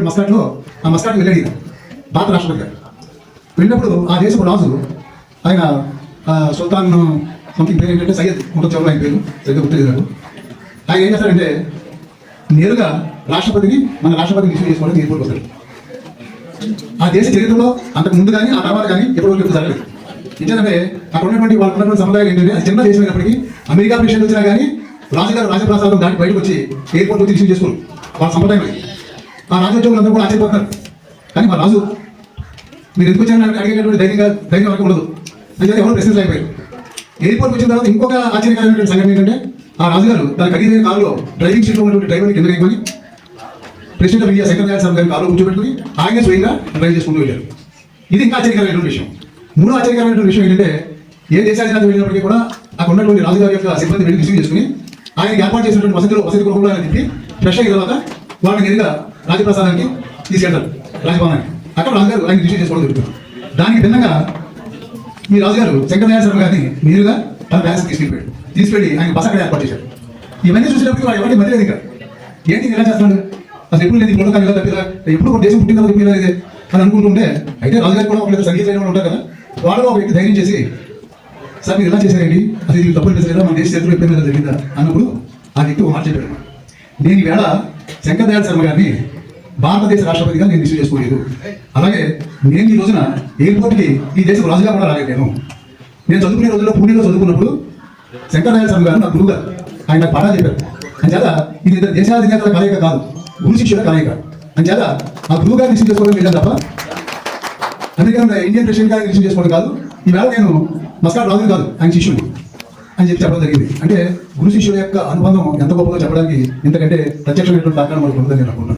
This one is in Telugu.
మస్కాట్లో ఆ మస్కాట్కి వెళ్ళాడు ఈయన భారత రాష్ట్రపతి గారు. వెళ్ళినప్పుడు ఆ దేశపు రాజు ఆయన సుల్తాన్ సంథింగ్ పేరు ఏంటంటే సయ్యద్ ఉంటుంది చదువు ఆయన పేరు సరిగ్గా గుర్తులేదు నాకు. ఆయన ఏం చేస్తారంటే నేరుగా మన రాష్ట్రపతిని రిసీవ్ చేసుకోవడానికి ఎయిర్పోర్ట్కి వస్తాడు. ఆ దేశ చరిత్రలో అంతకు ముందు కానీ ఆ తర్వాత కానీ ఎప్పుడు జరగలేదు. ఎందుకంటే అక్కడ ఉన్నటువంటి వాళ్ళకున్నటువంటి సముదాయాలు ఏంటంటే అది చిన్న దేశం అయినప్పటికీ అమెరికా ప్రెసిడెంట్ వచ్చినా కానీ రాజుగారు రాజప్రసాదం దాటి బయటకు వచ్చి ఎయిర్పోర్ట్ వచ్చి రిసీవ్ చేసుకోరు. వాళ్ళ సంప్రదాయం ఆ రాజోద్యోగులందరూ కూడా ఆశ్చర్యపోతున్నారు. కానీ మా రాజు మీరు ఎందుకు వచ్చారని అడిగేటటువంటి ధైర్యం వరకు ఉండదు. అంటే ఎవరు ప్రశ్నించలేకపోయారు. ఎయిర్పోర్ట్ వచ్చిన తర్వాత ఇంకొక ఆశ్చర్యకరమైనటువంటి సంఘటన ఏంటంటే ఆ రాజుగారు తన ఖరీదైన కారులో డ్రైవింగ్ సీట్లో ఉన్నటువంటి డ్రైవర్ని కింద వేయమని president of India Shankar Dayal గారి కారులో కూర్చోబెట్టుకుని ఆయనే స్వయంగా డ్రైవ్ చేసుకుంటూ వెళ్ళారు. ఇది ఇంకా ఆశ్చర్యకరమైనటువంటి విషయం. మూడో ఆశ్చర్యకరమైనటువంటి విషయం ఏంటంటే ఏ దేశాధికారికి వెళ్ళినప్పటికీ కూడా అక్కడ ఉన్నటువంటి రాజుగారి యొక్క సిబ్బంది వెళ్ళి రిసీవ్ చేసుకుని ఆయనకి ఏర్పాటు చేసినటువంటి వసతి గృహంలో ఆయన తిప్పి ఫ్రెష్ అయిన తర్వాత వాళ్ళని నేరుగా రాజప్రసాదానికి తీసుకెళ్తారు రాజభవనానికి. అక్కడ రాజుగారు ఆయన రిసీవ్ చేసుకోవడం జరుగుతుంది. దానికి భిన్నంగా మీ రాజుగారు శంకర్ దయాళ్ శర్మ గారిని నేరుగా తన ప్యాలెస్ తీసుకెళ్ళి ఆయన బస అక్కడ ఏర్పాటు చేశారు. ఇవన్నీ చూసినప్పుడు ఎవరికి మధ్య లేదు ఇంకా ఏంటి ఇలా చేస్తున్నాడు అసలు ఎప్పుడు లేదు ఇప్పుడు కానీ ఇలా తప్పిదా ఎప్పుడు ఒక దేశం పుట్టిన తర్వాత ఇది అని అనుకుంటుంటే అయితే రాజుగారు కూడా ఒక సంగీత ఉంటారు కదా వాళ్ళు ఒక వ్యక్తి ధైర్యం చేసి సార్ మీరు ఎలా చేశారండి అసలు ఇది తప్పులు చేశారా మన దేశ చరిత్రలో ఎప్పుడు జరిగిందా అన్నప్పుడు ఆ వ్యక్తి ఒక మాట చెప్పాడు. నేను ఈవేళ శంకర్ దయాళ్ శర్మ గారిని భారతదేశ రాష్ట్రపతిగా నేను రిసీవ్ చేసుకోలేదు. అలాగే నేను ఈ రోజున ఎయిర్పోర్ట్కి ఈ దేశం రాజుగా కూడా రాలేదు. నేను చదువుకునే రోజుల్లో పూణేలో చదువుకున్నప్పుడు శంకర్ దయాళ్ శర్మ గారు నా గురువు గారు ఆయన నాకు పాఠాలు చెప్పారు. అంచేత ఇది ఇద్దరు దేశాధినేతల కలయిక కాదు గురు శిష్యుల కలయిక. అంచేత ఆ గురువు గారిని రిసీవ్ చేసుకోవడం వెళ్ళాను తప్ప అమెరికన్ ఇండియన్ ప్రెసిడెంట్ గారిని రిసీవ్ చేసుకోవడం కాదు. ఈవేళ నేను మస్కాట్ రాజుని కాదు ఆయన శిష్యుని అని చెప్పడం జరిగింది. అంటే గురు శిష్యుల యొక్క అనుబంధం ఎంత గొప్పగా చెప్పడానికి ఇంతకంటే ప్రత్యక్షమైనటువంటి దాఖలా మనకు ఉందని నేను అనుకుంటున్నాను.